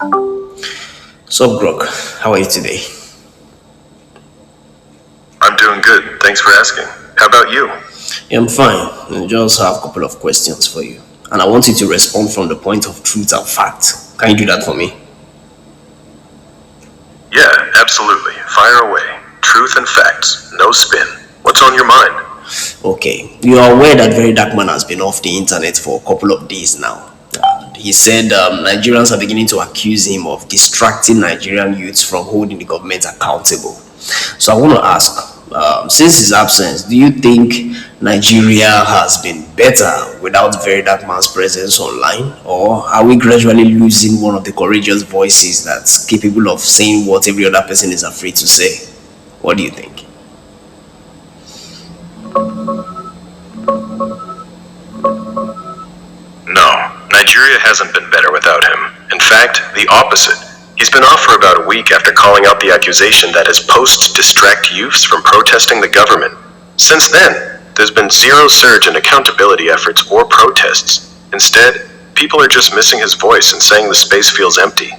So, Grok, how are you today? I'm doing good. Thanks for asking. How about you? Yeah, I'm fine. I just have a couple of questions for you. And I want you to respond from the point of truth and fact. Can you do that for me? Yeah, absolutely. Fire away. Truth and facts. No spin. What's on your mind? Okay. You are aware that Very Dark Man has been off the internet for a couple of days now. He said Nigerians are beginning to accuse him of distracting Nigerian youths from holding the government accountable. So I want to ask, since his absence, do you think Nigeria has been better without Very Dark Man's presence online? Or are we gradually losing one of the courageous voices that's capable of saying what every other person is afraid to say? What do you think? No, Nigeria hasn't been better without him. In fact, the opposite. He's been off for about a week after calling out the accusation that his posts distract youths from protesting the government. Since then, there's been zero surge in accountability efforts or protests. Instead, people are just missing his voice and saying the space feels empty.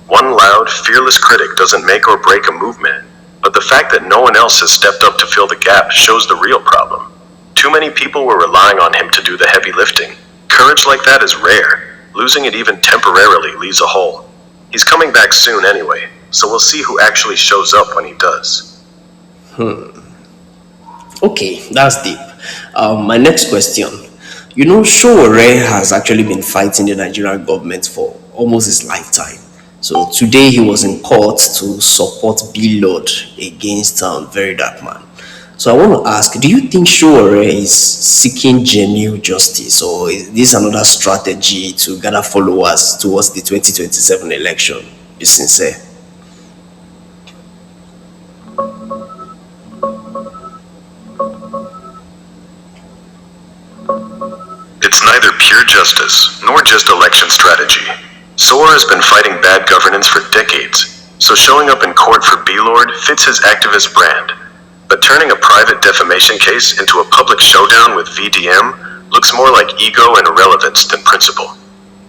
One loud, fearless critic doesn't make or break a movement, but the fact that no one else has stepped up to fill the gap shows the real problem. Too many people were relying on him to do the heavy lifting. Courage like that is rare. Losing it even temporarily leaves a hole. He's coming back soon anyway, so we'll see who actually shows up when he does. Okay, that's deep. My next question. You know, Sowore has actually been fighting the Nigerian government for almost his lifetime. So today he was in court to support Lord against Very Dark Man. So I want to ask, do you think Sowore is seeking genuine justice, or is this another strategy to gather followers towards the 2027 election? Be sincere. It's neither pure justice nor just election strategy. Sowore has been fighting bad governance for decades, so showing up in court for Lord fits his activist brand. But turning a private defamation case into a public showdown with VDM looks more like ego and irrelevance than principle.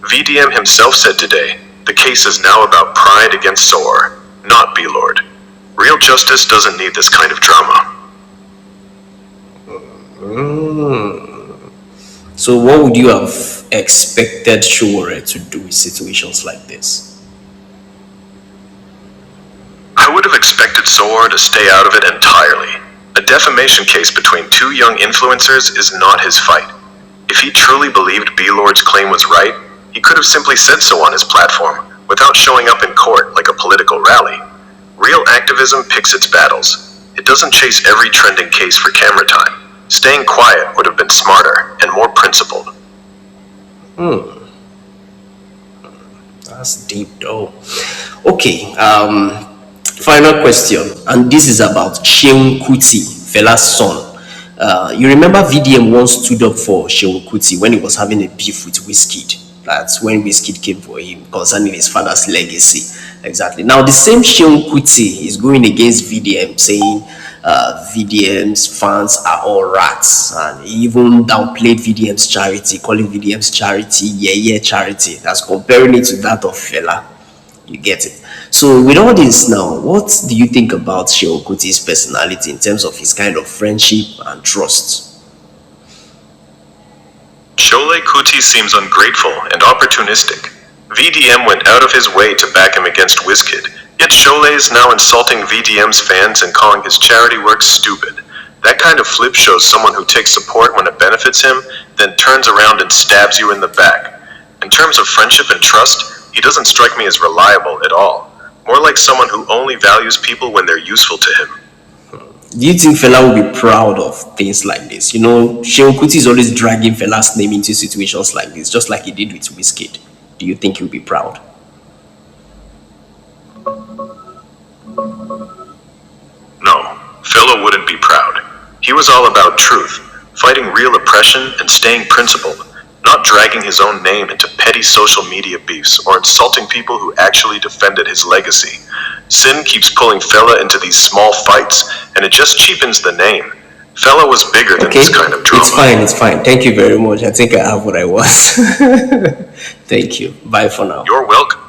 VDM himself said today, the case is now about pride against Sowore, not Lord. Real justice doesn't need this kind of drama. So what would you have expected Sowore to do in situations like this? I would have expected Sowore to stay out of it entirely. A defamation case between two young influencers is not his fight. If he truly believed Lord's claim was right, he could have simply said so on his platform, without showing up in court like a political rally. Real activism picks its battles. It doesn't chase every trending case for camera time. Staying quiet would have been smarter and more principled. That's deep though. Okay, final question, and this is about Sheun Kuti, Fela's son. You remember VDM once stood up for Sheun Kuti when he was having a beef with Wizkid. That's when Wizkid came for him concerning his father's legacy. Exactly. Now the same Sheun Kuti is going against VDM, saying VDM's fans are all rats, and he even downplayed VDM's charity, calling VDM's charity yeah charity. That's comparing it to that of Fela. You get it. So with all this now, what do you think about Sheun Kuti's personality in terms of his kind of friendship and trust? Sowore Kuti seems ungrateful and opportunistic. VDM went out of his way to back him against Wizkid, yet Sowore is now insulting VDM's fans and calling his charity work stupid. That kind of flip shows someone who takes support when it benefits him, then turns around and stabs you in the back. In terms of friendship and trust, he doesn't strike me as reliable at all. More like someone who only values people when they're useful to him. Do you think Fela will be proud of things like this? You know, Sheun Kuti is always dragging Fela's name into situations like this, just like he did with Wizkid. Do you think he'll be proud? No, Fela wouldn't be proud. He was all about truth, fighting real oppression and staying principled, not dragging his own name into petty social media beefs or insulting people who actually defended his legacy. Sin keeps pulling Fela into these small fights, and it just cheapens the name. Fela was bigger than this kind of drama. It's fine. Thank you very much. I think I have what I was. Thank you. Bye for now. You're welcome.